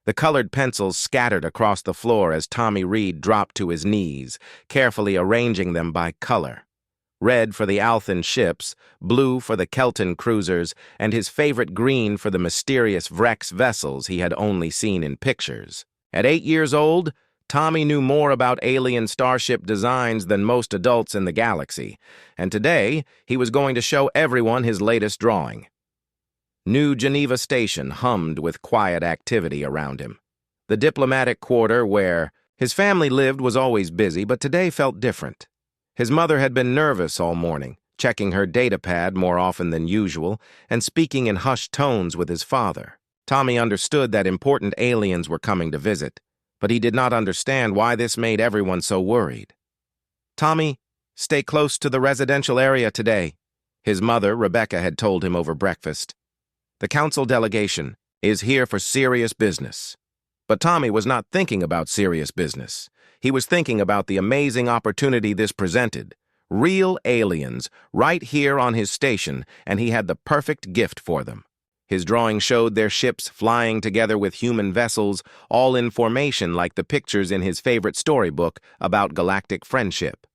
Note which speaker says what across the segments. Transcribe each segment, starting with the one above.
Speaker 1: The colored pencils scattered across the floor as Tommy Reed dropped to his knees, carefully arranging them by color. Red for the Althan ships, blue for the Kelton cruisers, and his favorite green for the mysterious Vrex vessels he had only seen in pictures. At 8 years old, Tommy knew more about alien starship designs than most adults in the galaxy, and today he was going to show everyone his latest drawing. New Geneva Station hummed with quiet activity around him. The diplomatic quarter where his family lived was always busy, but today felt different. His mother had been nervous all morning, checking her datapad more often than usual and speaking in hushed tones with his father. Tommy understood that important aliens were coming to visit, but he did not understand why this made everyone so worried. "Tommy, stay close to the residential area today," his mother, Rebecca, had told him over breakfast. "The council delegation is here for serious business." But Tommy was not thinking about serious business. He was thinking about the amazing opportunity this presented. Real aliens, right here on his station, and he had the perfect gift for them. His drawing showed their ships flying together with human vessels, all in formation like the pictures in his favorite storybook about galactic friendship.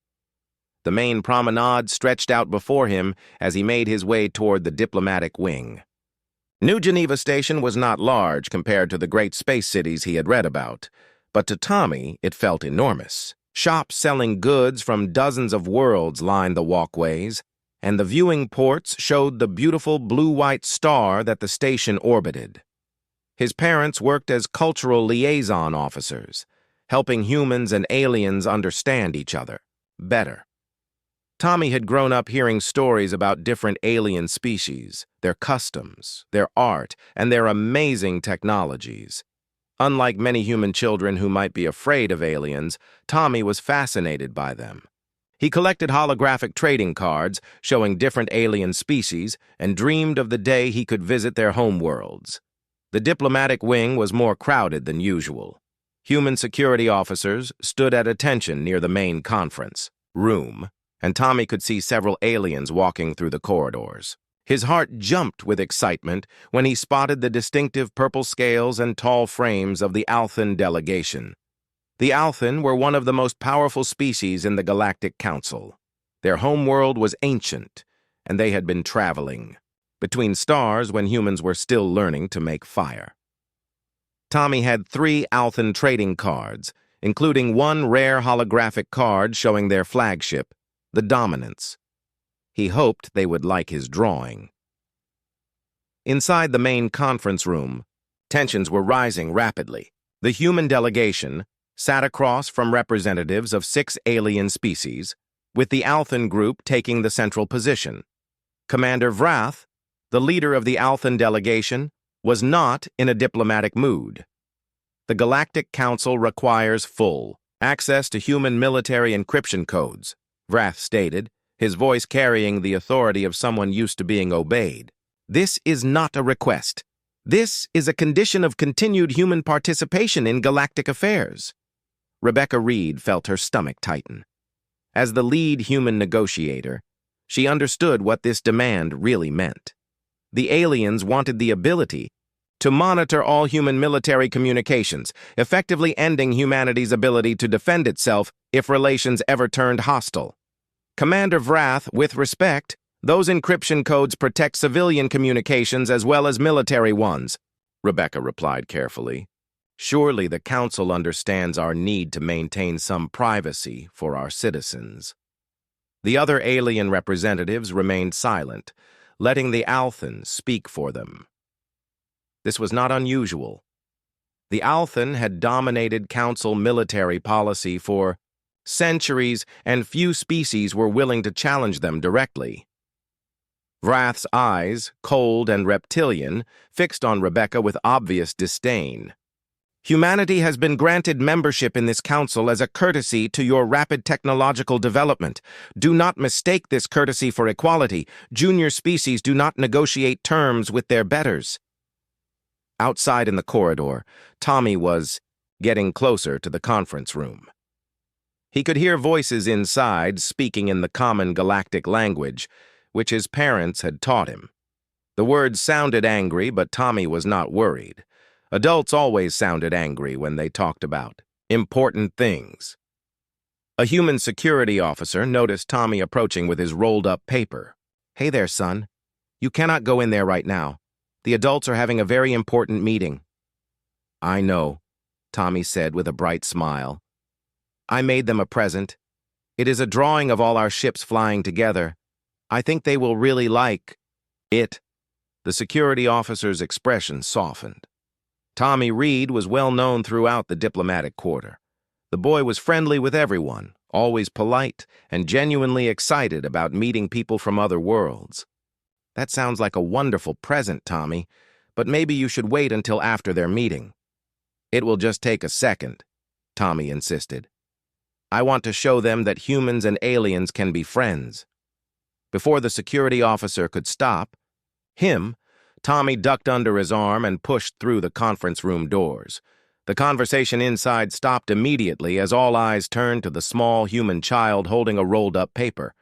Speaker 1: The main promenade stretched out before him as he made his way toward the diplomatic wing. New Geneva Station was not large compared to the great space cities he had read about, but to Tommy it felt enormous. Shops selling goods from dozens of worlds lined the walkways, and the viewing ports showed the beautiful blue-white star that the station orbited. His parents worked as cultural liaison officers, helping humans and aliens understand each other better. Tommy had grown up hearing stories about different alien species, their customs, their art, and their amazing technologies. Unlike many human children who might be afraid of aliens, Tommy was fascinated by them. He collected holographic trading cards showing different alien species and dreamed of the day he could visit their homeworlds. The diplomatic wing was more crowded than usual. Human security officers stood at attention near the main conference room, and Tommy could see several aliens walking through the corridors. His heart jumped with excitement when he spotted the distinctive purple scales and tall frames of the Althan delegation. The Althan were one of the most powerful species in the Galactic Council. Their homeworld was ancient, and they had been traveling between stars when humans were still learning to make fire. Tommy had 3 Althan trading cards, including one rare holographic card showing their flagship, the Dominance. He hoped they would like his drawing. Inside the main conference room, tensions were rising rapidly. The human delegation sat across from representatives of 6 alien species, with the Althan group taking the central position. Commander Vrath, the leader of the Althan delegation, was not in a diplomatic mood. The Galactic Council requires full access to human military encryption codes, Vrath stated, his voice carrying the authority of someone used to being obeyed. "This is not a request. This is a condition of continued human participation in galactic affairs." Rebecca Reed felt her stomach tighten. As the lead human negotiator, she understood what this demand really meant. The aliens wanted the ability to monitor all human military communications, effectively ending humanity's ability to defend itself if relations ever turned hostile. "Commander Vrath, with respect, those encryption codes protect civilian communications as well as military ones," Rebecca replied carefully. "Surely the Council understands our need to maintain some privacy for our citizens." The other alien representatives remained silent, letting the Althan speak for them. This was not unusual. The Althan had dominated Council military policy for centuries, and few species were willing to challenge them directly. Vrath's eyes, cold and reptilian, fixed on Rebecca with obvious disdain. "Humanity has been granted membership in this council as a courtesy to your rapid technological development. Do not mistake this courtesy for equality. Junior species do not negotiate terms with their betters." Outside in the corridor, Tommy was getting closer to the conference room. He could hear voices inside speaking in the common galactic language, which his parents had taught him. The words sounded angry, but Tommy was not worried. Adults always sounded angry when they talked about important things. A human security officer noticed Tommy approaching with his rolled-up paper. "Hey there, son. You cannot go in there right now. The adults are having a very important meeting." "I know," Tommy said with a bright smile. "I made them a present. It is a drawing of all our ships flying together. I think they will really like it." The security officer's expression softened. Tommy Reed was well known throughout the diplomatic quarter. The boy was friendly with everyone, always polite, and genuinely excited about meeting people from other worlds. "That sounds like a wonderful present, Tommy, but maybe you should wait until after their meeting." "It will just take a second," Tommy insisted. "I want to show them that humans and aliens can be friends." Before the security officer could stop him, Tommy ducked under his arm and pushed through the conference room doors. The conversation inside stopped immediately as all eyes turned to the small human child holding a rolled-up paper.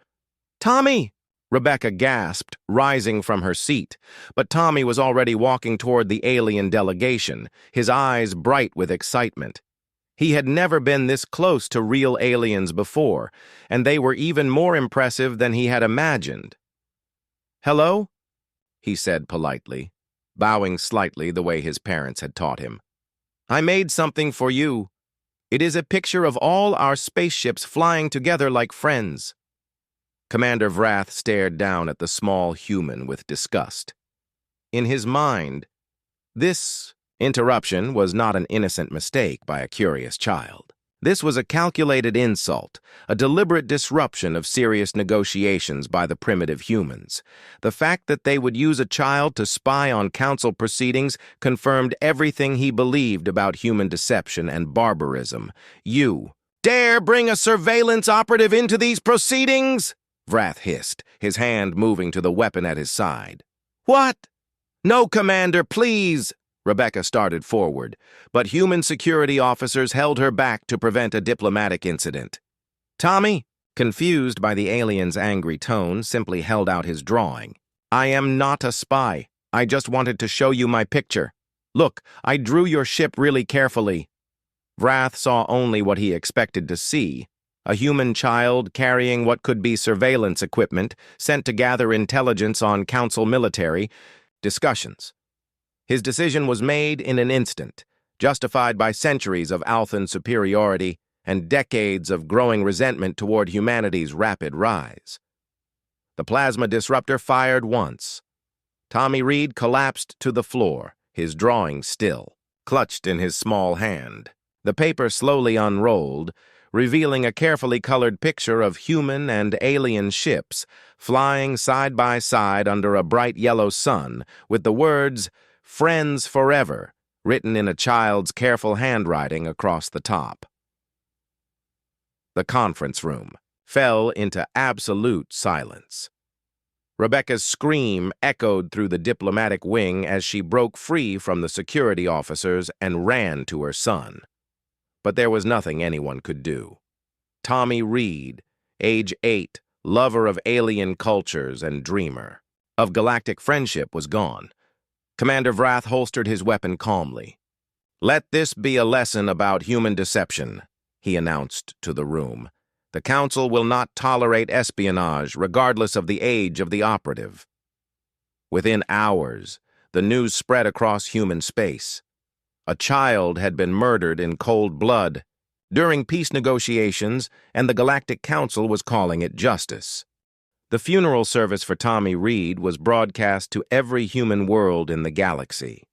Speaker 1: "Tommy!" Rebecca gasped, rising from her seat, but Tommy was already walking toward the alien delegation, his eyes bright with excitement. He had never been this close to real aliens before, and they were even more impressive than he had imagined. "Hello?" he said politely, bowing slightly the way his parents had taught him. "I made something for you. It is a picture of all our spaceships flying together like friends." Commander Vrath stared down at the small human with disgust. In his mind, this interruption was not an innocent mistake by a curious child. This was a calculated insult, a deliberate disruption of serious negotiations by the primitive humans. The fact that they would use a child to spy on council proceedings confirmed everything he believed about human deception and barbarism. "You dare bring a surveillance operative into these proceedings?" Vrath hissed, his hand moving to the weapon at his side. "What?" "No, Commander, please!" Rebecca started forward, but human security officers held her back to prevent a diplomatic incident. Tommy, confused by the alien's angry tone, simply held out his drawing. "I am not a spy. I just wanted to show you my picture. Look, I drew your ship really carefully." Vrath saw only what he expected to see, a human child carrying what could be surveillance equipment sent to gather intelligence on council military discussions. His decision was made in an instant, justified by centuries of Althan superiority and decades of growing resentment toward humanity's rapid rise. The plasma disruptor fired once. Tommy Reed collapsed to the floor, his drawing still, clutched in his small hand. The paper slowly unrolled, revealing a carefully colored picture of human and alien ships flying side by side under a bright yellow sun with the words, "Friends Forever," written in a child's careful handwriting across the top. The conference room fell into absolute silence. Rebecca's scream echoed through the diplomatic wing as she broke free from the security officers and ran to her son. But there was nothing anyone could do. Tommy Reed, age 8, lover of alien cultures and dreamer of galactic friendship, was gone. Commander Vrath holstered his weapon calmly. "Let this be a lesson about human deception," he announced to the room. "The Council will not tolerate espionage, regardless of the age of the operative." Within hours, the news spread across human space. A child had been murdered in cold blood during peace negotiations, and the Galactic Council was calling it justice. The funeral service for Tommy Reed was broadcast to every human world in the galaxy.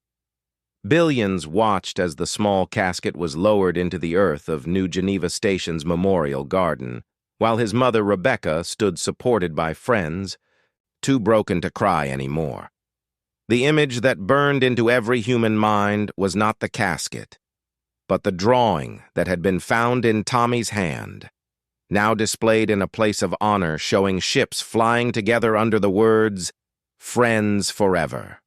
Speaker 1: Billions watched as the small casket was lowered into the earth of New Geneva Station's Memorial Garden, while his mother Rebecca stood supported by friends, too broken to cry anymore. The image that burned into every human mind was not the casket, but the drawing that had been found in Tommy's hand, now displayed in a place of honor showing ships flying together under the words, "Friends Forever."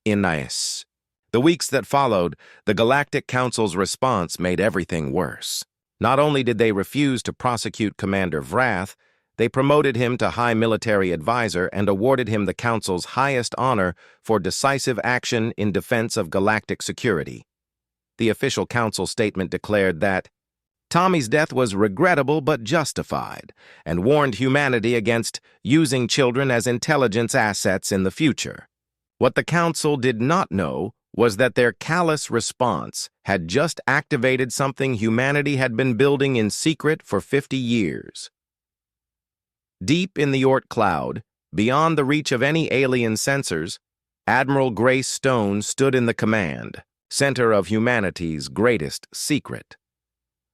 Speaker 1: Inais. The weeks that followed, the Galactic Council's response made everything worse. Not only did they refuse to prosecute Commander Vrath, They promoted him to High Military Advisor and awarded him the Council's highest honor for decisive action in defense of galactic security. The official Council statement declared that Tommy's death was regrettable but justified, and warned humanity against using children as intelligence assets in the future. What the Council did not know was that their callous response had just activated something humanity had been building in secret for 50 years. Deep in the Oort cloud, beyond the reach of any alien sensors, Admiral Grace Stone stood in the command center of humanity's greatest secret.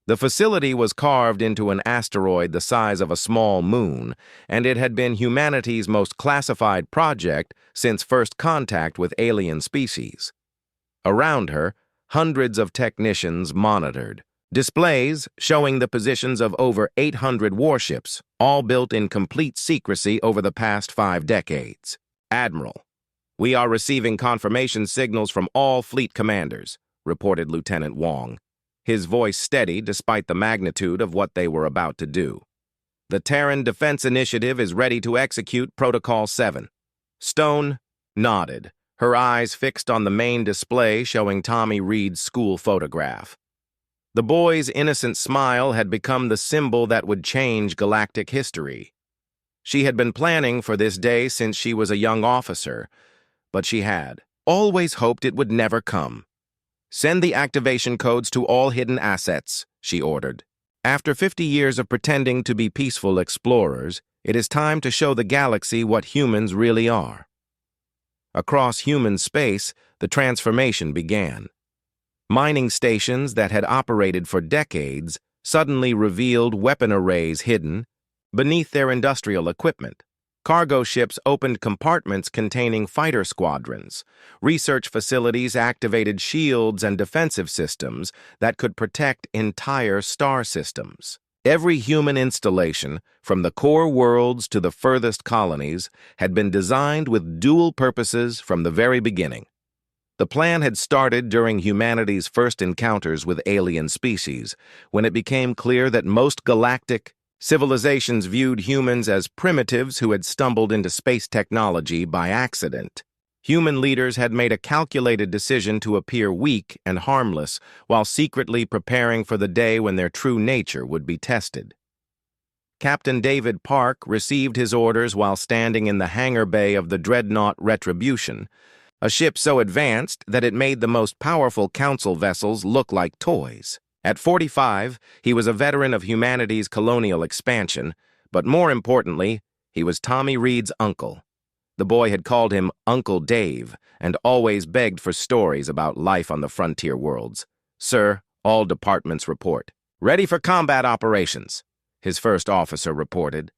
Speaker 1: The facility was carved into an asteroid the size of a small moon, and it had been humanity's most classified project since first contact with alien species. Around her, hundreds of technicians monitored, displays showing the positions of over 800 warships, all built in complete secrecy over the past 5 decades. Admiral, we are receiving confirmation signals from all fleet commanders, reported Lieutenant Wong, his voice steady despite the magnitude of what they were about to do. The Terran Defense Initiative is ready to execute Protocol 7. Stone nodded, her eyes fixed on the main display showing Tommy Reed's school photograph. The boy's innocent smile had become the symbol that would change galactic history. She had been planning for this day since she was a young officer, but she had always hoped it would never come. Send the activation codes to all hidden assets, she ordered. After 50 years of pretending to be peaceful explorers, it is time to show the galaxy what humans really are. Across human space, the transformation began. Mining stations that had operated for decades suddenly revealed weapon arrays hidden beneath their industrial equipment. Cargo ships opened compartments containing fighter squadrons. Research facilities activated shields and defensive systems that could protect entire star systems. Every human installation, from the core worlds to the furthest colonies, had been designed with dual purposes from the very beginning. The plan had started during humanity's first encounters with alien species, when it became clear that most galactic civilizations viewed humans as primitives who had stumbled into space technology by accident. Human leaders had made a calculated decision to appear weak and harmless while secretly preparing for the day when their true nature would be tested. Captain David Park received his orders while standing in the hangar bay of the dreadnought Retribution, a ship so advanced that it made the most powerful council vessels look like toys. At 45, he was a veteran of humanity's colonial expansion, but more importantly, he was Tommy Reed's uncle. The boy had called him Uncle Dave and always begged for stories about life on the frontier worlds. Sir, all departments report. Ready for combat operations, his first officer reported.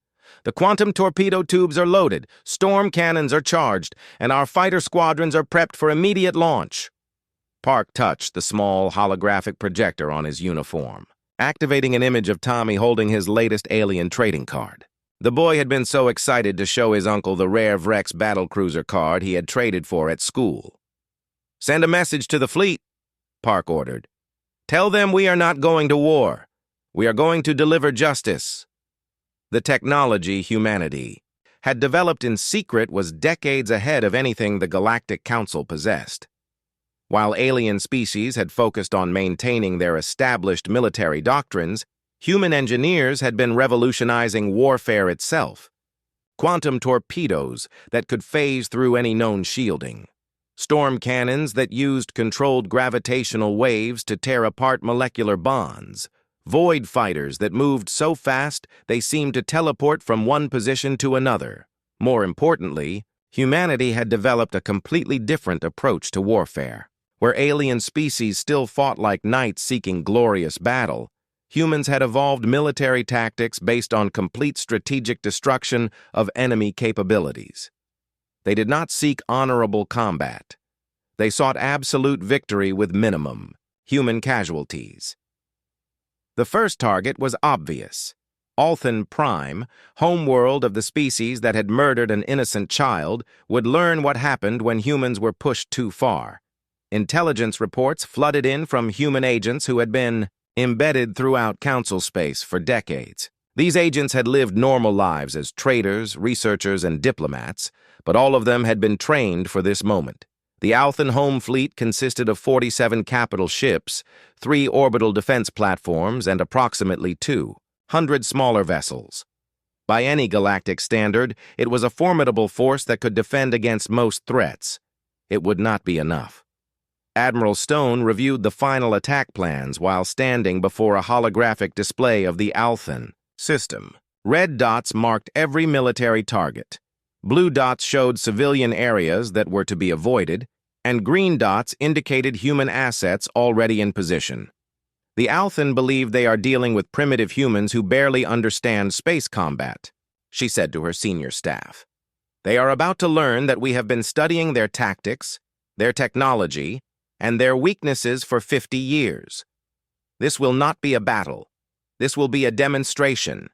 Speaker 1: The quantum torpedo tubes are loaded, storm cannons are charged, and our fighter squadrons are prepped for immediate launch. Park touched the small holographic projector on his uniform, activating an image of Tommy holding his latest alien trading card. The boy had been so excited to show his uncle the rare Vrex battlecruiser card he had traded for at school. Send a message to the fleet, Park ordered. Tell them we are not going to war. We are going to deliver justice. The technology humanity had developed in secret was decades ahead of anything the Galactic Council possessed. While alien species had focused on maintaining their established military doctrines, human engineers had been revolutionizing warfare itself. Quantum torpedoes that could phase through any known shielding. Storm cannons that used controlled gravitational waves to tear apart molecular bonds. Void fighters that moved so fast they seemed to teleport from one position to another. More importantly, humanity had developed a completely different approach to warfare. Where alien species still fought like knights seeking glorious battle, humans had evolved military tactics based on complete strategic destruction of enemy capabilities. They did not seek honorable combat. They sought absolute victory with minimum human casualties. The first target was obvious. Althan Prime, homeworld of the species that had murdered an innocent child, would learn what happened when humans were pushed too far. Intelligence reports flooded in from human agents who had been embedded throughout Council space for decades. These agents had lived normal lives as traders, researchers, and diplomats, but all of them had been trained for this moment. The Althan home fleet consisted of 47 capital ships, 3 orbital defense platforms, and approximately 200 smaller vessels. By any galactic standard, it was a formidable force that could defend against most threats. It would not be enough. Admiral Stone reviewed the final attack plans while standing before a holographic display of the Althan system. Red dots marked every military target. Blue dots showed civilian areas that were to be avoided, and green dots indicated human assets already in position. The Althan believe they are dealing with primitive humans who barely understand space combat, she said to her senior staff. They are about to learn that we have been studying their tactics, their technology, and their weaknesses for 50 years. This will not be a battle. This will be a demonstration.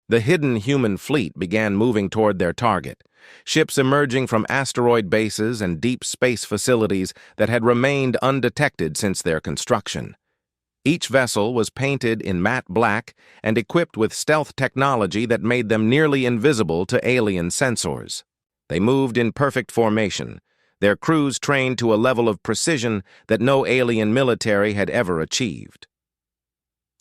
Speaker 1: The hidden human fleet began moving toward their target, ships emerging from asteroid bases and deep space facilities that had remained undetected since their construction. Each vessel was painted in matte black and equipped with stealth technology that made them nearly invisible to alien sensors. They moved in perfect formation, their crews trained to a level of precision that no alien military had ever achieved.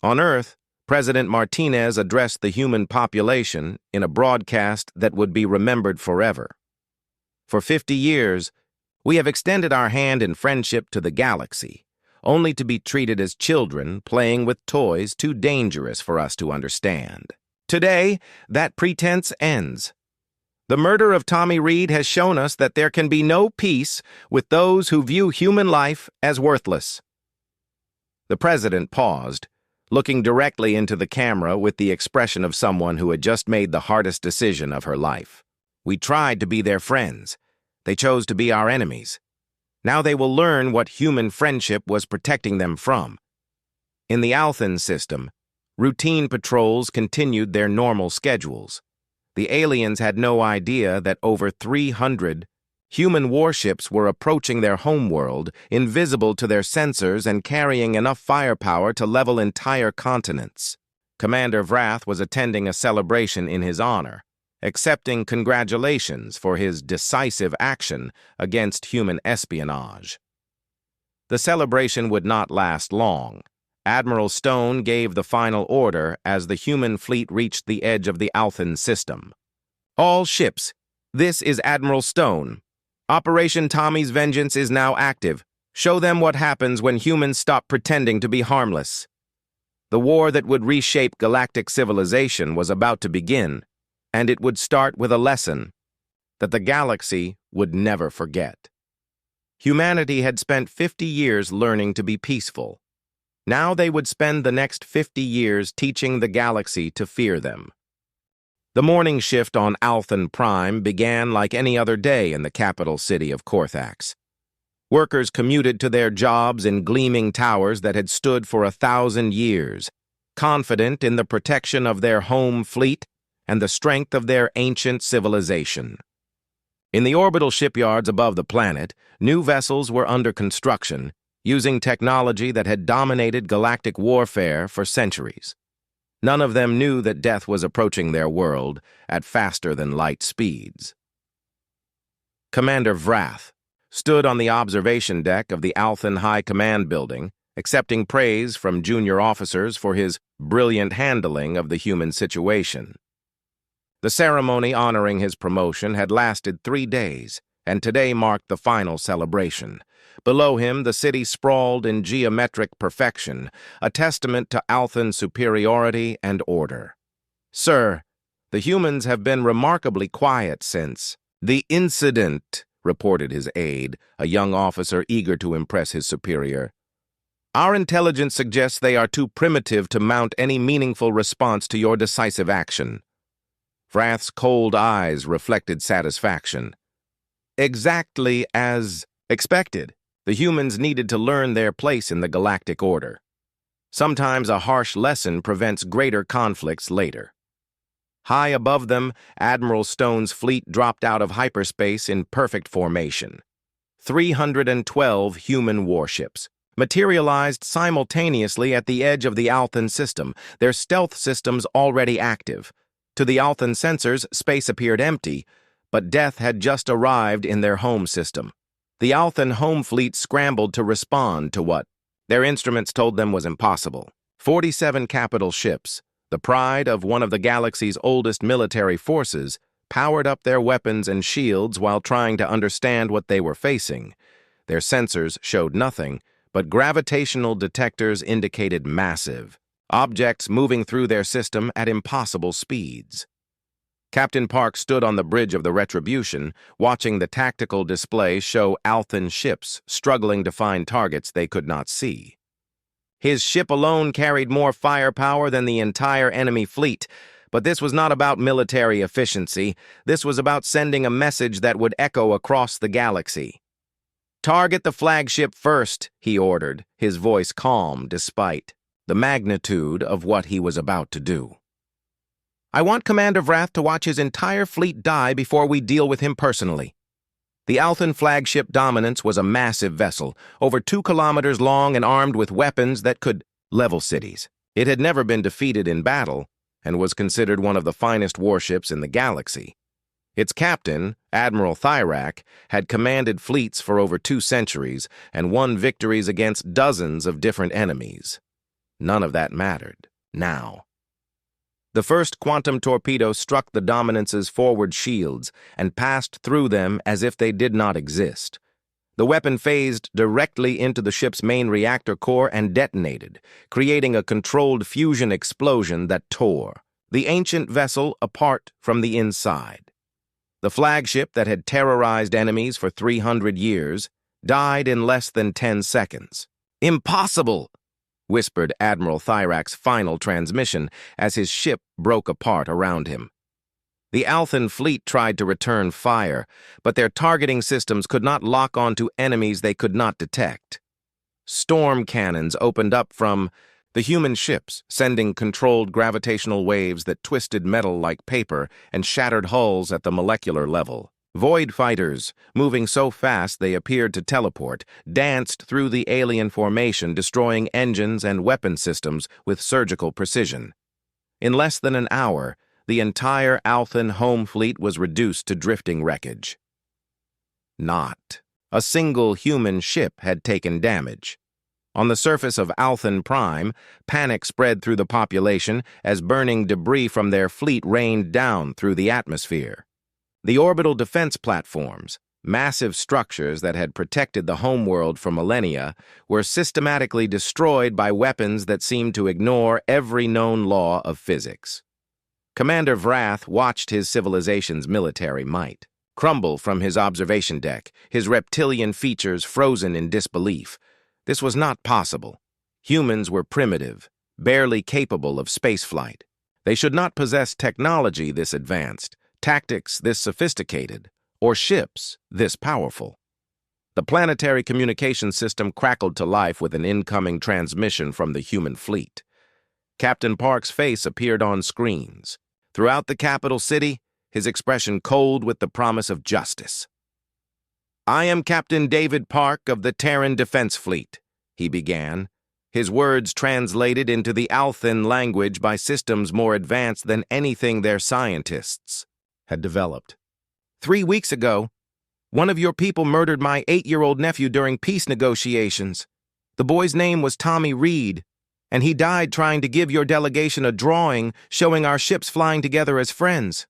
Speaker 1: On Earth, President Martinez addressed the human population in a broadcast that would be remembered forever. For 50 years, we have extended our hand in friendship to the galaxy, only to be treated as children playing with toys too dangerous for us to understand. Today, that pretense ends. The murder of Tommy Reed has shown us that there can be no peace with those who view human life as worthless. The president paused, looking directly into the camera with the expression of someone who had just made the hardest decision of her life. We tried to be their friends. They chose to be our enemies. Now they will learn what human friendship was protecting them from. In the Althan system, routine patrols continued their normal schedules. The aliens had no idea that over 300 human warships were approaching their homeworld, invisible to their sensors and carrying enough firepower to level entire continents. Commander Vrath was attending a celebration in his honor, accepting congratulations for his decisive action against human espionage. The celebration would not last long. Admiral Stone gave the final order as the human fleet reached the edge of the Althan system. All ships, this is Admiral Stone. Operation Tommy's Vengeance is now active. Show them what happens when humans stop pretending to be harmless. The war that would reshape galactic civilization was about to begin, and it would start with a lesson that the galaxy would never forget. Humanity had spent 50 years learning to be peaceful. Now they would spend the next 50 years teaching the galaxy to fear them. The morning shift on Althan Prime began like any other day in the capital city of Korthax. Workers commuted to their jobs in gleaming towers that had stood for 1,000 years, confident in the protection of their home fleet and the strength of their ancient civilization. In the orbital shipyards above the planet, new vessels were under construction, using technology that had dominated galactic warfare for centuries. None of them knew that death was approaching their world at faster-than-light speeds. Commander Vrath stood on the observation deck of the Althan High Command building, accepting praise from junior officers for his brilliant handling of the human situation. The ceremony honoring his promotion had lasted 3 days, and today marked the final celebration. Below him, the city sprawled in geometric perfection, a testament to Althan's superiority and order. Sir, the humans have been remarkably quiet since the incident, reported his aide, a young officer eager to impress his superior. Our intelligence suggests they are too primitive to mount any meaningful response to your decisive action. Vrath's cold eyes reflected satisfaction. Exactly as expected. The humans needed to learn their place in the galactic order. Sometimes a harsh lesson prevents greater conflicts later. High above them, Admiral Stone's fleet dropped out of hyperspace in perfect formation. 312 human warships, materialized simultaneously at the edge of the Althan system, their stealth systems already active. To the Althan sensors, space appeared empty, but death had just arrived in their home system. The Althan home fleet scrambled to respond to what their instruments told them was impossible. 47 capital ships, the pride of one of the galaxy's oldest military forces, powered up their weapons and shields while trying to understand what they were facing. Their sensors showed nothing, but gravitational detectors indicated massive objects moving through their system at impossible speeds. Captain Park stood on the bridge of the Retribution, watching the tactical display show Althan ships struggling to find targets they could not see. His ship alone carried more firepower than the entire enemy fleet, but this was not about military efficiency. This was about sending a message that would echo across the galaxy. "Target the flagship first," he ordered, his voice calm despite the magnitude of what he was about to do. "I want Commander Vrath to watch his entire fleet die before we deal with him personally." The Althan flagship Dominance was a massive vessel, over 2 kilometers long and armed with weapons that could level cities. It had never been defeated in battle and was considered one of the finest warships in the galaxy. Its captain, Admiral Thyrak, had commanded fleets for over 2 centuries and won victories against dozens of different enemies. None of that mattered now. The first quantum torpedo struck the Dominance's forward shields and passed through them as if they did not exist. The weapon phased directly into the ship's main reactor core and detonated, creating a controlled fusion explosion that tore the ancient vessel apart from the inside. The flagship that had terrorized enemies for 300 years died in less than 10 seconds. "Impossible!" whispered Admiral Thyrak's final transmission as his ship broke apart around him. The Althan fleet tried to return fire, but their targeting systems could not lock onto enemies they could not detect. Storm cannons opened up from the human ships, sending controlled gravitational waves that twisted metal like paper and shattered hulls at the molecular level. Void fighters, moving so fast they appeared to teleport, danced through the alien formation, destroying engines and weapon systems with surgical precision. In less than an hour, the entire Althan home fleet was reduced to drifting wreckage. Not a single human ship had taken damage. On the surface of Althan Prime, panic spread through the population as burning debris from their fleet rained down through the atmosphere. The orbital defense platforms, massive structures that had protected the homeworld for millennia, were systematically destroyed by weapons that seemed to ignore every known law of physics. Commander Vrath watched his civilization's military might crumble from his observation deck, his reptilian features frozen in disbelief. This was not possible. Humans were primitive, barely capable of spaceflight. They should not possess technology this advanced, tactics this sophisticated, or ships this powerful. The planetary communication system crackled to life with an incoming transmission from the human fleet. Captain Park's face appeared on screens. Throughout the capital city, his expression cold with the promise of justice. "I am Captain David Park of the Terran Defense Fleet," he began, his words translated into the Althan language by systems more advanced than anything their scientists had developed. "3 weeks ago, one of your people murdered my 8-year-old nephew during peace negotiations. The boy's name was Tommy Reed, and he died trying to give your delegation a drawing showing our ships flying together as friends."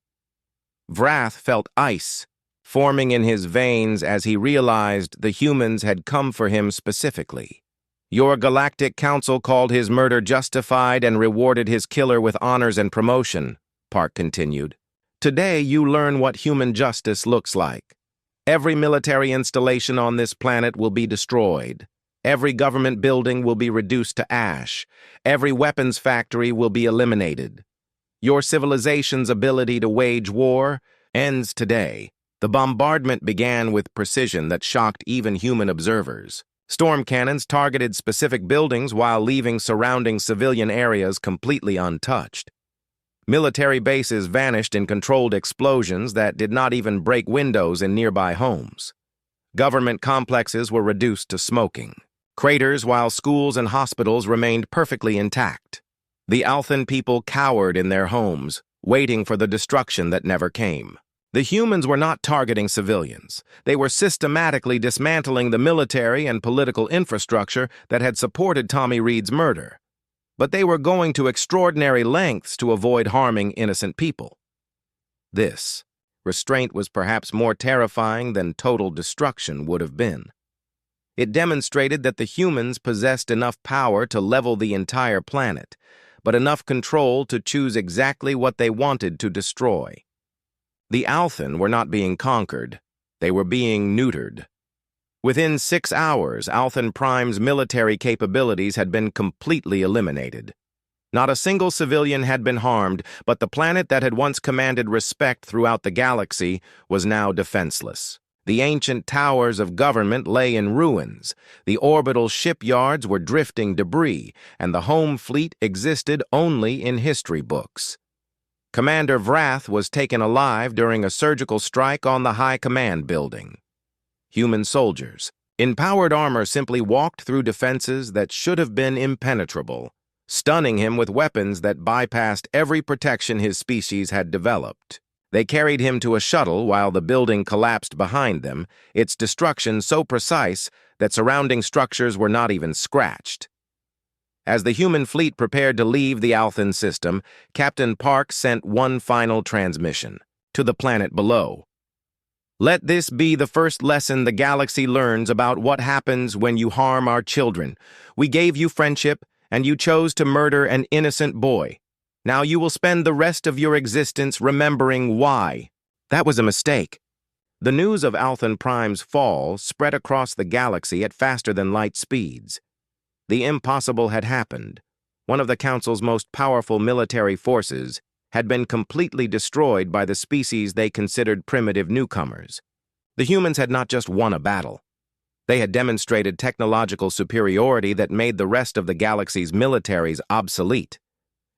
Speaker 1: Vrath felt ice forming in his veins as he realized the humans had come for him specifically. "Your Galactic Council called his murder justified and rewarded his killer with honors and promotion," Park continued. "Today you learn what human justice looks like. Every military installation on this planet will be destroyed. Every government building will be reduced to ash. Every weapons factory will be eliminated. Your civilization's ability to wage war ends today." The bombardment began with precision that shocked even human observers. Storm cannons targeted specific buildings while leaving surrounding civilian areas completely untouched. Military bases vanished in controlled explosions that did not even break windows in nearby homes. Government complexes were reduced to smoking. craters while schools and hospitals remained perfectly intact. The Althan people cowered in their homes, waiting for the destruction that never came. The humans were not targeting civilians. They were systematically dismantling the military and political infrastructure that had supported Tommy Reed's murder. But they were going to extraordinary lengths to avoid harming innocent people. This restraint was perhaps more terrifying than total destruction would have been. It demonstrated that the humans possessed enough power to level the entire planet, but enough control to choose exactly what they wanted to destroy. The Althan were not being conquered, they were being neutered. Within 6 hours, Althan Prime's military capabilities had been completely eliminated. Not a single civilian had been harmed, but the planet that had once commanded respect throughout the galaxy was now defenseless. The ancient towers of government lay in ruins, the orbital shipyards were drifting debris, and the home fleet existed only in history books. Commander Vrath was taken alive during a surgical strike on the High Command building. Human soldiers, in powered armor, simply walked through defenses that should have been impenetrable, stunning him with weapons that bypassed every protection his species had developed. They carried him to a shuttle while the building collapsed behind them, its destruction so precise that surrounding structures were not even scratched. As the human fleet prepared to leave the Althan system, Captain Park sent one final transmission to the planet below. Let this be the first lesson the galaxy learns about what happens when you harm our children. We gave you friendship, and you chose to murder an innocent boy. Now you will spend the rest of your existence remembering why. That was a mistake. The news of Althan Prime's fall spread across the galaxy at faster-than-light speeds. The impossible had happened. One of the Council's most powerful military forces had been completely destroyed by the species they considered primitive newcomers. The humans had not just won a battle. They had demonstrated technological superiority that made the rest of the galaxy's militaries obsolete.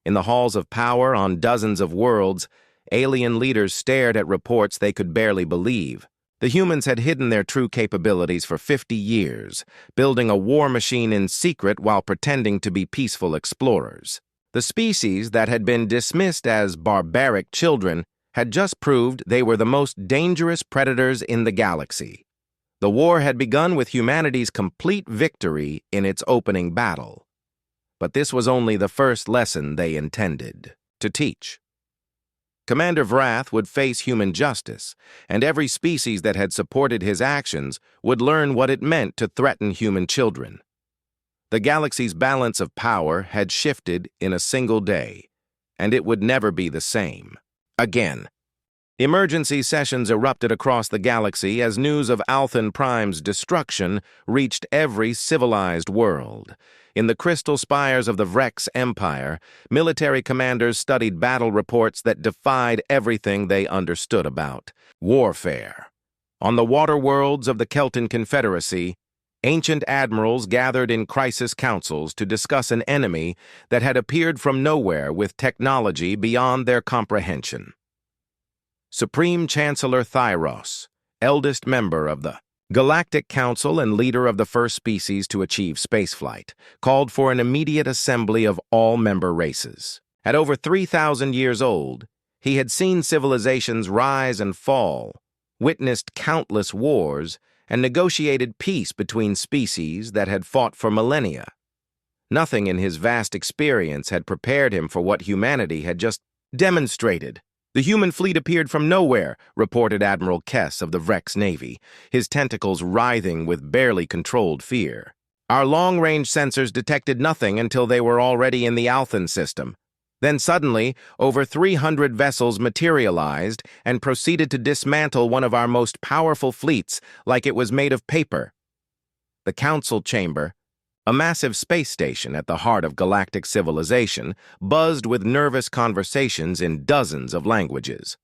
Speaker 1: In the halls of power on dozens of worlds, alien leaders stared at reports they could barely believe. The humans had hidden their true capabilities for 50 years, building a war machine in secret while pretending to be peaceful explorers. The species that had been dismissed as barbaric children had just proved they were the most dangerous predators in the galaxy. The war had begun with humanity's complete victory in its opening battle. But this was only the first lesson they intended to teach. Commander Vrath would face human justice, and every species that had supported his actions would learn what it meant to threaten human children. The galaxy's balance of power had shifted in a single day, and it would never be the same again. Emergency sessions erupted across the galaxy as news of Althan Prime's destruction reached every civilized world. In the crystal spires of the Vrex Empire, military commanders studied battle reports that defied everything they understood about warfare. On the water worlds of the Kelton Confederacy, ancient admirals gathered in crisis councils to discuss an enemy that had appeared from nowhere with technology beyond their comprehension. Supreme Chancellor Thyros, eldest member of the Galactic Council and leader of the first species to achieve spaceflight, called for an immediate assembly of all member races. At over 3,000 years old, he had seen civilizations rise and fall, witnessed countless wars, and negotiated peace between species that had fought for millennia. Nothing in his vast experience had prepared him for what humanity had just demonstrated. The human fleet appeared from nowhere, reported Admiral Kess of the Vrex Navy, his tentacles writhing with barely controlled fear. Our long-range sensors detected nothing until they were already in the Althan system. Then suddenly, over 300 vessels materialized and proceeded to dismantle one of our most powerful fleets like it was made of paper. The Council Chamber, a massive space station at the heart of galactic civilization, buzzed with nervous conversations in dozens of languages.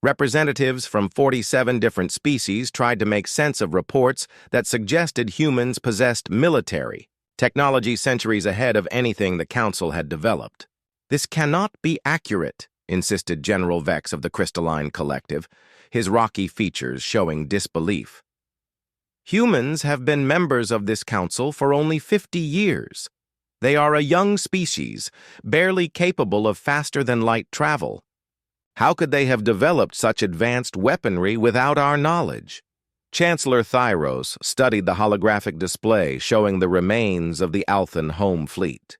Speaker 1: Representatives from 47 different species tried to make sense of reports that suggested humans possessed military technology centuries ahead of anything the Council had developed. This cannot be accurate, insisted General Vex of the Crystalline Collective, his rocky features showing disbelief. Humans have been members of this council for only 50 years. They are a young species, barely capable of faster-than-light travel. How could they have developed such advanced weaponry without our knowledge? Chancellor Thyros studied the holographic display showing the remains of the Althan home fleet.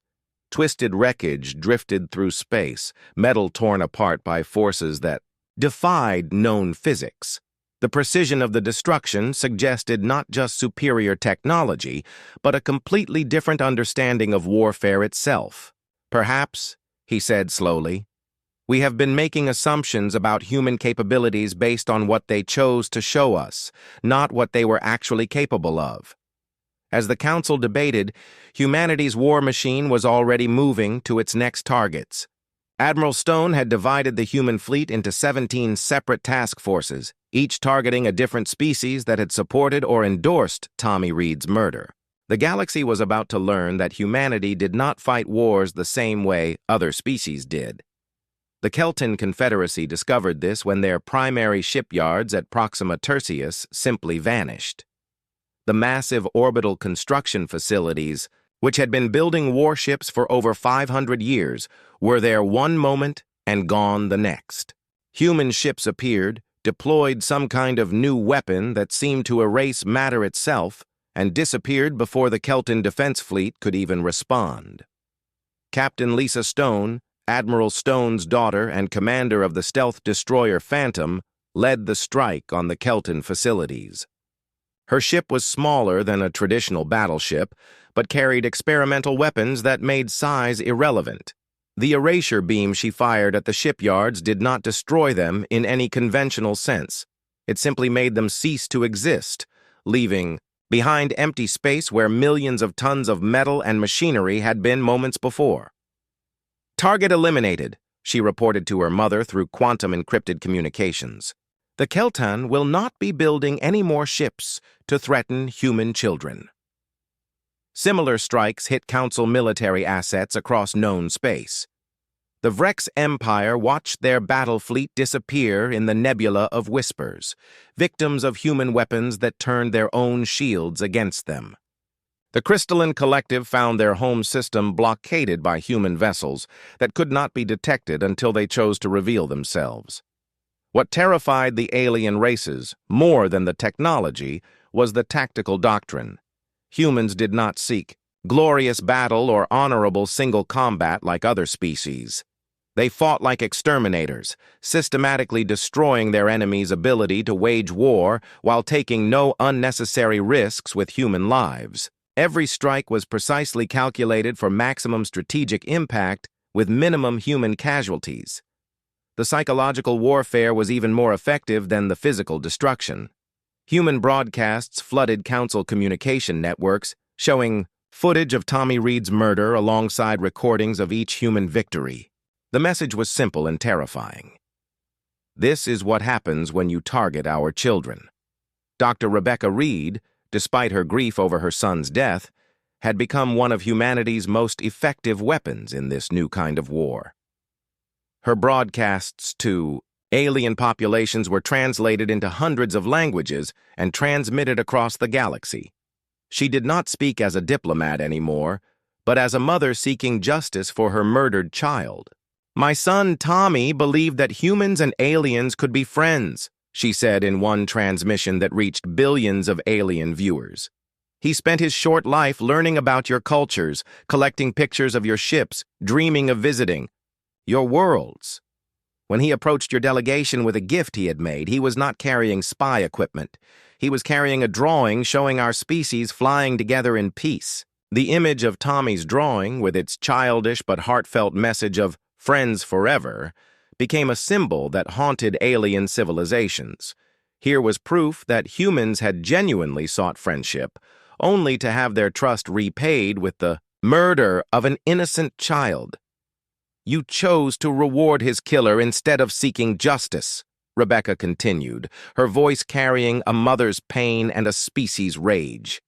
Speaker 1: Twisted wreckage drifted through space, metal torn apart by forces that defied known physics. The precision of the destruction suggested not just superior technology, but a completely different understanding of warfare itself. Perhaps, he said slowly, we have been making assumptions about human capabilities based on what they chose to show us, not what they were actually capable of. As the Council debated, humanity's war machine was already moving to its next targets. Admiral Stone had divided the human fleet into 17 separate task forces, each targeting a different species that had supported or endorsed Tommy Reed's murder. The galaxy was about to learn that humanity did not fight wars the same way other species did. The Kelton Confederacy discovered this when their primary shipyards at Proxima Tertius simply vanished. The massive orbital construction facilities, which had been building warships for over 500 years, were there one moment and gone the next. Human ships appeared, deployed some kind of new weapon that seemed to erase matter itself, and disappeared before the Kelton Defense Fleet could even respond. Captain Lisa Stone, Admiral Stone's daughter and commander of the stealth destroyer Phantom, led the strike on the Kelton facilities. Her ship was smaller than a traditional battleship, but carried experimental weapons that made size irrelevant. The erasure beam she fired at the shipyards did not destroy them in any conventional sense. It simply made them cease to exist, leaving behind empty space where millions of tons of metal and machinery had been moments before. Target eliminated, she reported to her mother through quantum-encrypted communications. The Keltan will not be building any more ships to threaten human children. Similar strikes hit Council military assets across known space. The Vrex Empire watched their battle fleet disappear in the nebula of whispers, victims of human weapons that turned their own shields against them. The Crystalline Collective found their home system blockaded by human vessels that could not be detected until they chose to reveal themselves. What terrified the alien races, more than the technology, was the tactical doctrine. Humans did not seek glorious battle or honorable single combat like other species. They fought like exterminators, systematically destroying their enemies' ability to wage war while taking no unnecessary risks with human lives. Every strike was precisely calculated for maximum strategic impact with minimum human casualties. The psychological warfare was even more effective than the physical destruction. Human broadcasts flooded Council communication networks, showing footage of Tommy Reed's murder alongside recordings of each human victory. The message was simple and terrifying. This is what happens when you target our children. Dr. Rebecca Reed, despite her grief over her son's death, had become one of humanity's most effective weapons in this new kind of war. Her broadcasts to alien populations were translated into hundreds of languages and transmitted across the galaxy. She did not speak as a diplomat anymore, but as a mother seeking justice for her murdered child. My son Tommy believed that humans and aliens could be friends, she said in one transmission that reached billions of alien viewers. He spent his short life learning about your cultures, collecting pictures of your ships, dreaming of visiting your worlds. When he approached your delegation with a gift he had made, he was not carrying spy equipment. He was carrying a drawing showing our species flying together in peace. The image of Tommy's drawing, with its childish but heartfelt message of friends forever, became a symbol that haunted alien civilizations. Here was proof that humans had genuinely sought friendship, only to have their trust repaid with the murder of an innocent child. You chose to reward his killer instead of seeking justice, Rebecca continued, her voice carrying a mother's pain and a species' rage.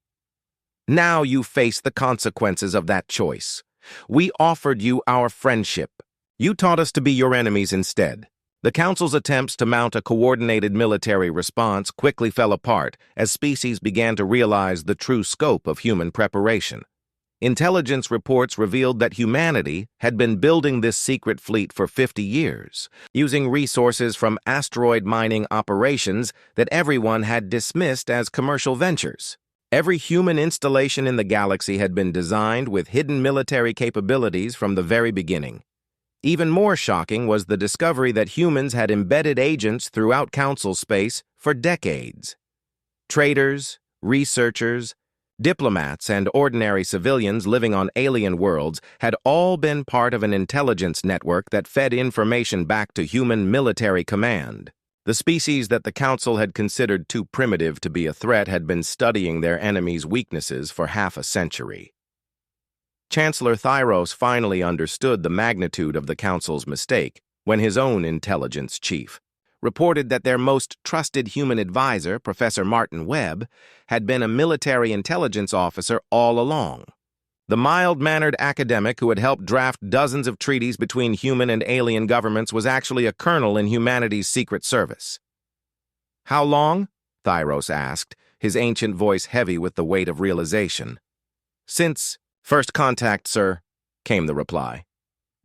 Speaker 1: Now you face the consequences of that choice. We offered you our friendship. You taught us to be your enemies instead. The Council's attempts to mount a coordinated military response quickly fell apart as species began to realize the true scope of human preparation. Intelligence reports revealed that humanity had been building this secret fleet for 50 years, using resources from asteroid mining operations that everyone had dismissed as commercial ventures. Every human installation in the galaxy had been designed with hidden military capabilities from the very beginning. Even more shocking was the discovery that humans had embedded agents throughout Council space for decades. Traders, researchers, diplomats, and ordinary civilians living on alien worlds had all been part of an intelligence network that fed information back to human military command. The species that the Council had considered too primitive to be a threat had been studying their enemies' weaknesses for half a century. Chancellor Thyros finally understood the magnitude of the Council's mistake when his own intelligence chief reported that their most trusted human advisor, Professor Martin Webb, had been a military intelligence officer all along. The mild-mannered academic who had helped draft dozens of treaties between human and alien governments was actually a colonel in humanity's secret service. "How long?" Thyros asked, his ancient voice heavy with the weight of realization. "Since first contact, sir," came the reply.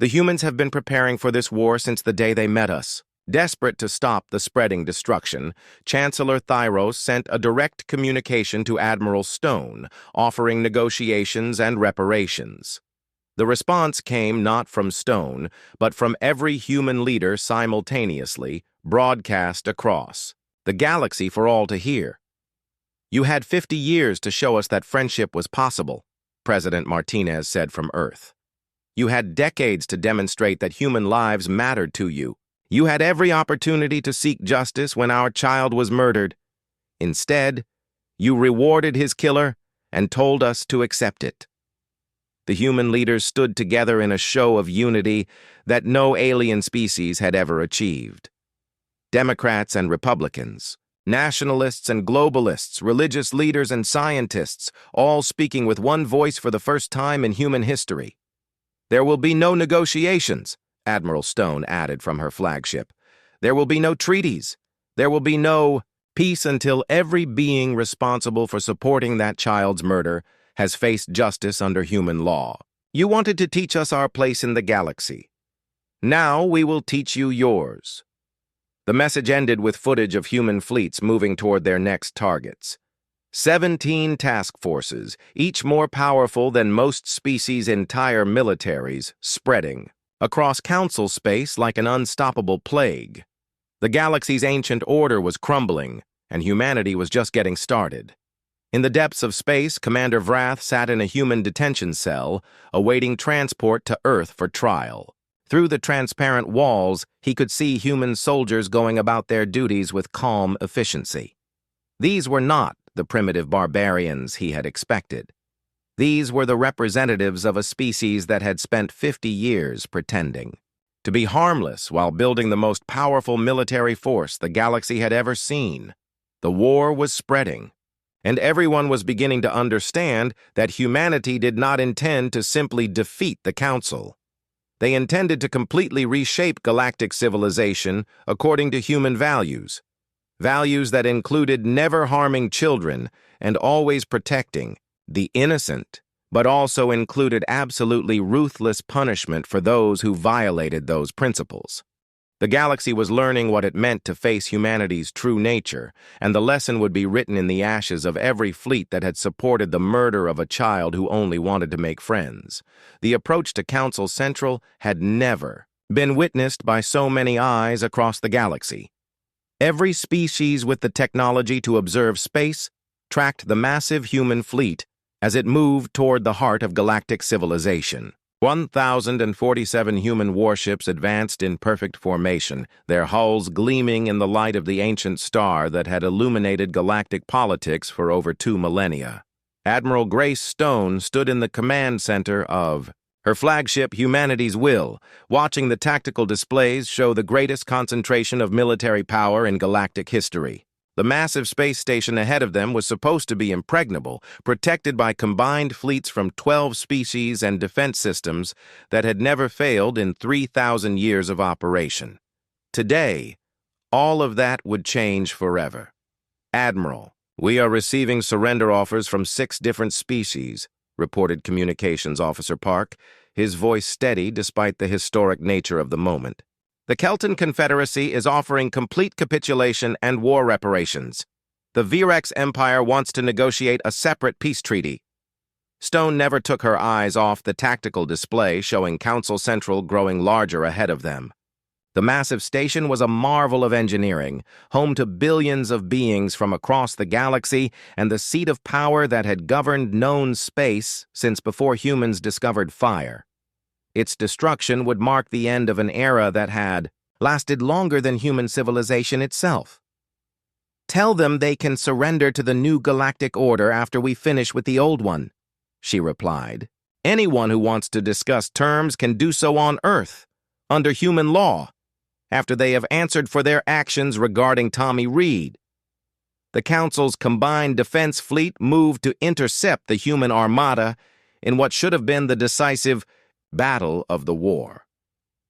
Speaker 1: "The humans have been preparing for this war since the day they met us." Desperate to stop the spreading destruction, Chancellor Thyros sent a direct communication to Admiral Stone, offering negotiations and reparations. The response came not from Stone, but from every human leader simultaneously, broadcast across the galaxy for all to hear. "You had 50 years to show us that friendship was possible," President Martinez said from Earth. "You had decades to demonstrate that human lives mattered to you. You had every opportunity to seek justice when our child was murdered. Instead, you rewarded his killer and told us to accept it." The human leaders stood together in a show of unity that no alien species had ever achieved. Democrats and Republicans, nationalists and globalists, religious leaders and scientists, all speaking with one voice for the first time in human history. "There will be no negotiations," Admiral Stone added from her flagship. "There will be no treaties. There will be no peace until every being responsible for supporting that child's murder has faced justice under human law. You wanted to teach us our place in the galaxy. Now we will teach you yours." The message ended with footage of human fleets moving toward their next targets. 17 task forces, each more powerful than most species' entire militaries, spreading across Council space like an unstoppable plague. The galaxy's ancient order was crumbling, and humanity was just getting started. In the depths of space, Commander Vrath sat in a human detention cell, awaiting transport to Earth for trial. Through the transparent walls, he could see human soldiers going about their duties with calm efficiency. These were not the primitive barbarians he had expected. These were the representatives of a species that had spent 50 years pretending to be harmless while building the most powerful military force the galaxy had ever seen. The war was spreading, and everyone was beginning to understand that humanity did not intend to simply defeat the Council. They intended to completely reshape galactic civilization according to human values. Values that included never harming children and always protecting the innocent, but also included absolutely ruthless punishment for those who violated those principles. The galaxy was learning what it meant to face humanity's true nature, and the lesson would be written in the ashes of every fleet that had supported the murder of a child who only wanted to make friends. The approach to Council Central had never been witnessed by so many eyes across the galaxy. Every species with the technology to observe space tracked the massive human fleet as it moved toward the heart of galactic civilization. 1,047 human warships advanced in perfect formation, their hulls gleaming in the light of the ancient star that had illuminated galactic politics for over 2 millennia. Admiral Grace Stone stood in the command center of her flagship Humanity's Will, watching the tactical displays show the greatest concentration of military power in galactic history. The massive space station ahead of them was supposed to be impregnable, protected by combined fleets from 12 species and defense systems that had never failed in 3,000 years of operation. Today, all of that would change forever. Admiral, we are receiving surrender offers from 6 different species, reported Communications Officer Park, his voice steady despite the historic nature of the moment. The Kelton Confederacy is offering complete capitulation and war reparations. The Virex Empire wants to negotiate a separate peace treaty. Stone never took her eyes off the tactical display showing Council Central growing larger ahead of them. The massive station was a marvel of engineering, home to billions of beings from across the galaxy and the seat of power that had governed known space since before humans discovered fire. Its destruction would mark the end of an era that had lasted longer than human civilization itself. "Tell them they can surrender to the new galactic order after we finish with the old one," she replied. "Anyone who wants to discuss terms can do so on Earth, under human law, after they have answered for their actions regarding Tommy Reed." The Council's combined defense fleet moved to intercept the human armada in what should have been the decisive battle of the war.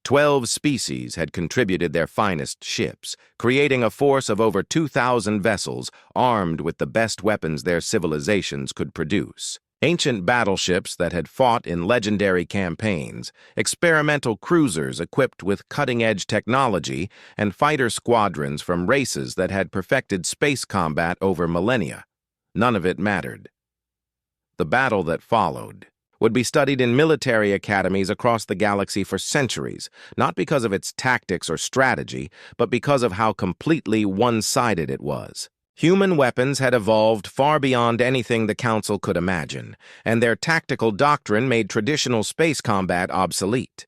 Speaker 1: 12 species had contributed their finest ships, creating a force of over 2,000 vessels armed with the best weapons their civilizations could produce. Ancient battleships that had fought in legendary campaigns, experimental cruisers equipped with cutting-edge technology, and fighter squadrons from races that had perfected space combat over millennia. None of it mattered. The battle that followed would be studied in military academies across the galaxy for centuries, not because of its tactics or strategy, but because of how completely one-sided it was. Human weapons had evolved far beyond anything the Council could imagine, and their tactical doctrine made traditional space combat obsolete.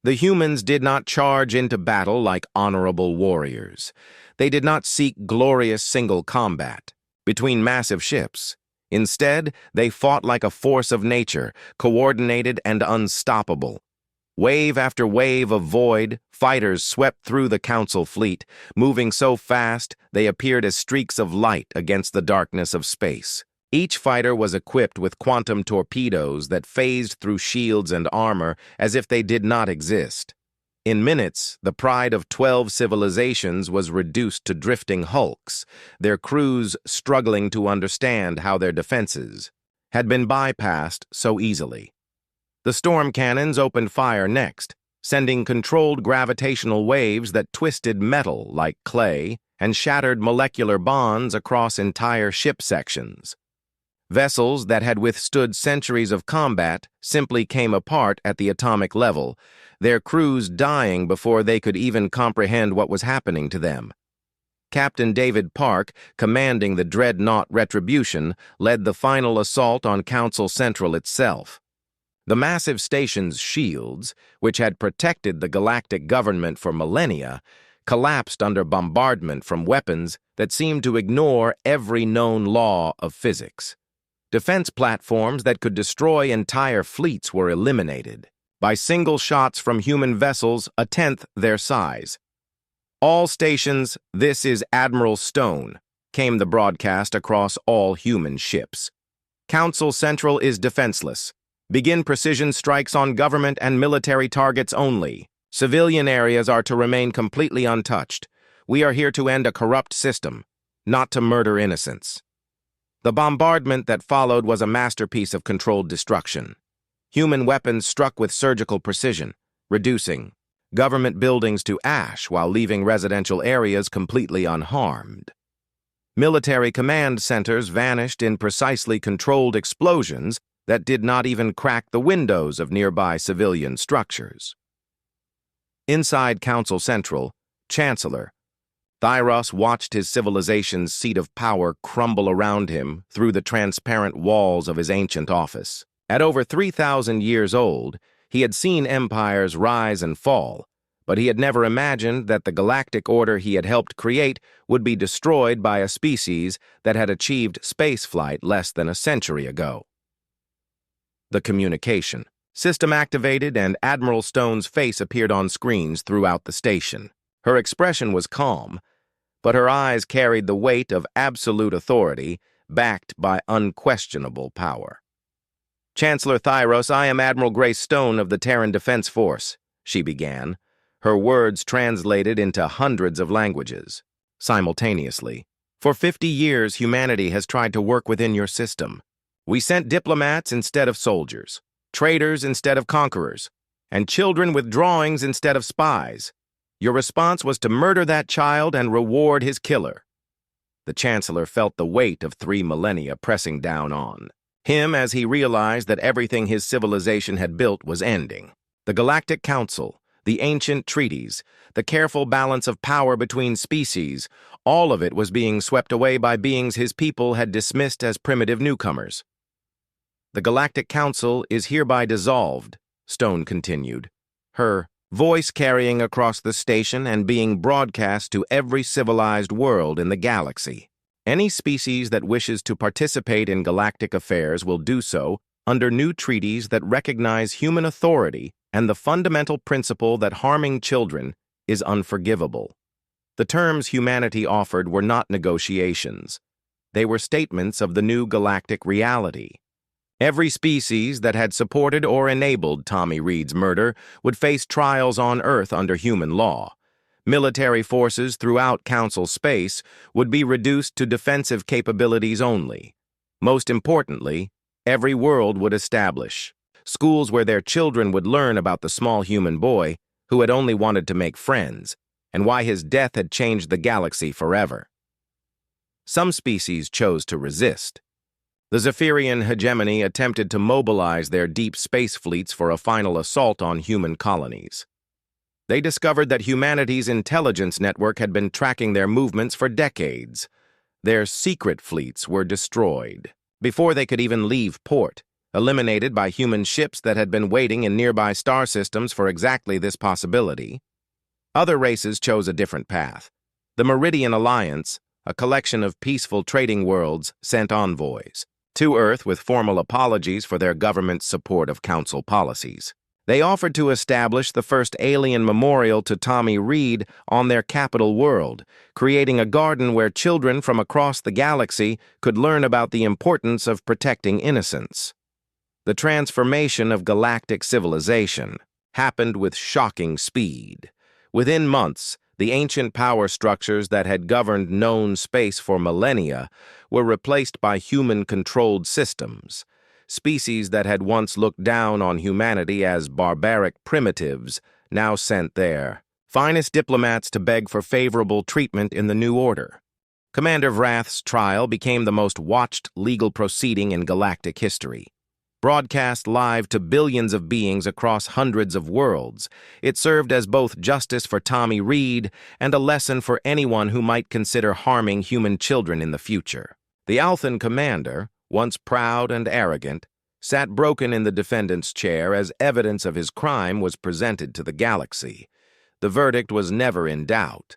Speaker 1: The humans did not charge into battle like honorable warriors. They did not seek glorious single combat between massive ships. Instead, they fought like a force of nature, coordinated and unstoppable. Wave after wave of void, fighters swept through the Council fleet, moving so fast they appeared as streaks of light against the darkness of space. Each fighter was equipped with quantum torpedoes that phased through shields and armor as if they did not exist. In minutes, the pride of 12 civilizations was reduced to drifting hulks, their crews struggling to understand how their defenses had been bypassed so easily. The storm cannons opened fire next, sending controlled gravitational waves that twisted metal like clay and shattered molecular bonds across entire ship sections. Vessels that had withstood centuries of combat simply came apart at the atomic level, their crews dying before they could even comprehend what was happening to them. Captain David Park, commanding the dreadnought Retribution, led the final assault on Council Central itself. The massive station's shields, which had protected the galactic government for millennia, collapsed under bombardment from weapons that seemed to ignore every known law of physics. Defense platforms that could destroy entire fleets were eliminated by single shots from human vessels a tenth their size. "All stations, this is Admiral Stone," came the broadcast across all human ships. "Council Central is defenseless. Begin precision strikes on government and military targets only. Civilian areas are to remain completely untouched. We are here to end a corrupt system, not to murder innocents." The bombardment that followed was a masterpiece of controlled destruction. Human weapons struck with surgical precision, reducing government buildings to ash while leaving residential areas completely unharmed. Military command centers vanished in precisely controlled explosions that did not even crack the windows of nearby civilian structures. Inside Council Central, Chancellor Thyros watched his civilization's seat of power crumble around him through the transparent walls of his ancient office. At over 3,000 years old, he had seen empires rise and fall, but he had never imagined that the galactic order he had helped create would be destroyed by a species that had achieved spaceflight less than a century ago. The communication system activated, and Admiral Stone's face appeared on screens throughout the station. Her expression was calm, but her eyes carried the weight of absolute authority, backed by unquestionable power. "Chancellor Thyros, I am Admiral Grace Stone of the Terran Defense Force," she began, her words translated into hundreds of languages, simultaneously. For 50 years, humanity has tried to work within your system. We sent diplomats instead of soldiers, traders instead of conquerors, and children with drawings instead of spies. Your response was to murder that child and reward his killer. The Chancellor felt the weight of 3 millennia pressing down on him as he realized that everything his civilization had built was ending. The Galactic Council, the ancient treaties, the careful balance of power between species, all of it was being swept away by beings his people had dismissed as primitive newcomers. The Galactic Council is hereby dissolved, Stone continued, her voice carrying across the station and being broadcast to every civilized world in the galaxy. Any species that wishes to participate in galactic affairs will do so under new treaties that recognize human authority and the fundamental principle that harming children is unforgivable. The terms humanity offered were not negotiations. They were statements of the new galactic reality. Every species that had supported or enabled Tommy Reed's murder would face trials on Earth under human law. Military forces throughout Council space would be reduced to defensive capabilities only. Most importantly, every world would establish schools where their children would learn about the small human boy who had only wanted to make friends, and why his death had changed the galaxy forever. Some species chose to resist. The Zephyrian hegemony attempted to mobilize their deep space fleets for a final assault on human colonies. They discovered that humanity's intelligence network had been tracking their movements for decades. Their secret fleets were destroyed before they could even leave port, eliminated by human ships that had been waiting in nearby star systems for exactly this possibility. Other races chose a different path. The Meridian Alliance, a collection of peaceful trading worlds, sent envoys to Earth with formal apologies for their government's support of Council policies. They offered to establish the first alien memorial to Tommy Reed on their capital world, creating a garden where children from across the galaxy could learn about the importance of protecting innocence. The transformation of galactic civilization happened with shocking speed. Within months, the ancient power structures that had governed known space for millennia were replaced by human-controlled systems. Species that had once looked down on humanity as barbaric primitives now sent their finest diplomats to beg for favorable treatment in the new order. Commander Vrath's trial became the most watched legal proceeding in galactic history. Broadcast live to billions of beings across hundreds of worlds, it served as both justice for Tommy Reed and a lesson for anyone who might consider harming human children in the future. The Althan commander, once proud and arrogant, sat broken in the defendant's chair as evidence of his crime was presented to the galaxy. The verdict was never in doubt.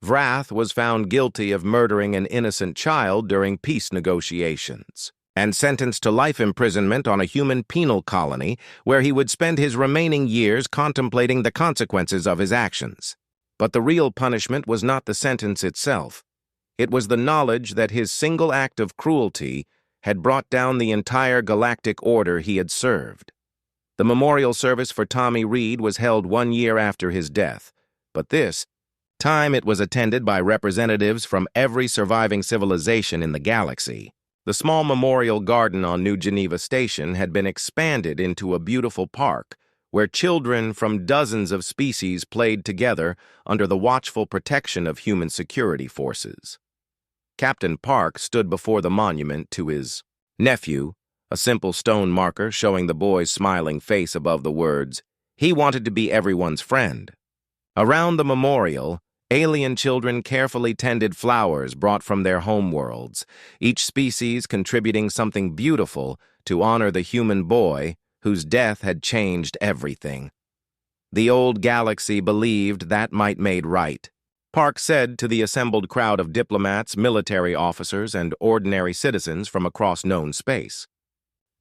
Speaker 1: Vrath was found guilty of murdering an innocent child during peace negotiations, and sentenced to life imprisonment on a human penal colony where he would spend his remaining years contemplating the consequences of his actions. But the real punishment was not the sentence itself. It was the knowledge that his single act of cruelty had brought down the entire galactic order he had served. The memorial service for Tommy Reed was held 1 year after his death, but this time it was attended by representatives from every surviving civilization in the galaxy. The small memorial garden on New Geneva Station had been expanded into a beautiful park where children from dozens of species played together under the watchful protection of human security forces. Captain Park stood before the monument to his nephew, a simple stone marker showing the boy's smiling face above the words, "He wanted to be everyone's friend." Around the memorial, alien children carefully tended flowers brought from their homeworlds, each species contributing something beautiful to honor the human boy whose death had changed everything. The old galaxy believed that might made right. Park said to the assembled crowd of diplomats, military officers, and ordinary citizens from across known space.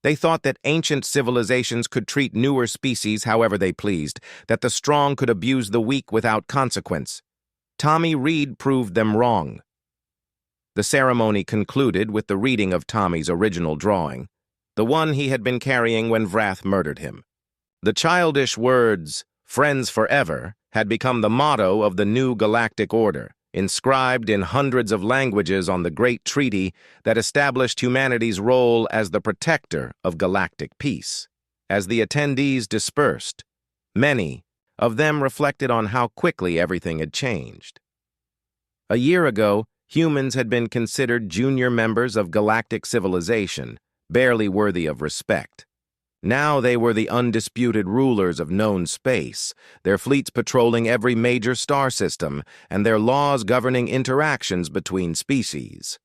Speaker 1: They thought that ancient civilizations could treat newer species however they pleased, that the strong could abuse the weak without consequence. Tommy Reed proved them wrong. The ceremony concluded with the reading of Tommy's original drawing, the one he had been carrying when Vrath murdered him. The childish words, "Friends forever," had become the motto of the new galactic order, inscribed in hundreds of languages on the Great Treaty that established humanity's role as the protector of galactic peace. As the attendees dispersed, many of them reflected on how quickly everything had changed. A year ago, humans had been considered junior members of galactic civilization, barely worthy of respect. Now they were the undisputed rulers of known space, their fleets patrolling every major star system, and their laws governing interactions between species.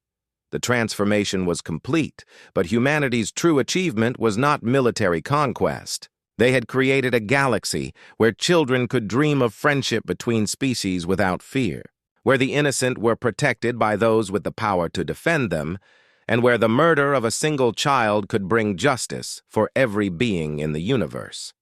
Speaker 1: The transformation was complete, but humanity's true achievement was not military conquest. They had created a galaxy where children could dream of friendship between species without fear, where the innocent were protected by those with the power to defend them, and where the murder of a single child could bring justice for every being in the universe.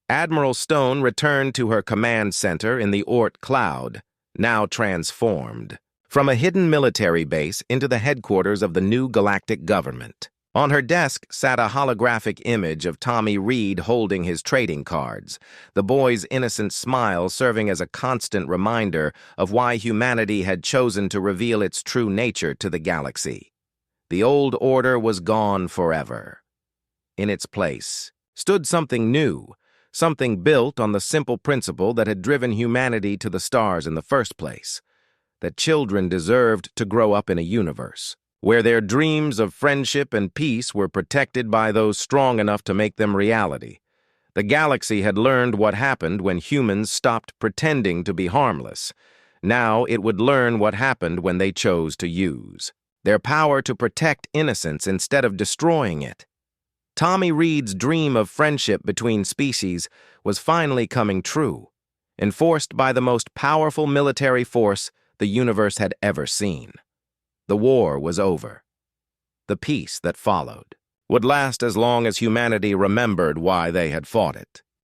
Speaker 1: Admiral Stone returned to her command center in the Oort cloud, now transformed, from a hidden military base into the headquarters of the new galactic government. On her desk sat a holographic image of Tommy Reed holding his trading cards, the boy's innocent smile serving as a constant reminder of why humanity had chosen to reveal its true nature to the galaxy. The old order was gone forever. In its place stood something new, something built on the simple principle that had driven humanity to the stars in the first place, that children deserved to grow up in a universe where their dreams of friendship and peace were protected by those strong enough to make them reality. The galaxy had learned what happened when humans stopped pretending to be harmless. Now it would learn what happened when they chose to use their power to protect innocence instead of destroying it. Tommy Reed's dream of friendship between species was finally coming true, enforced by the most powerful military force the universe had ever seen. The war was over. The peace that followed would last as long as humanity remembered why they had fought it.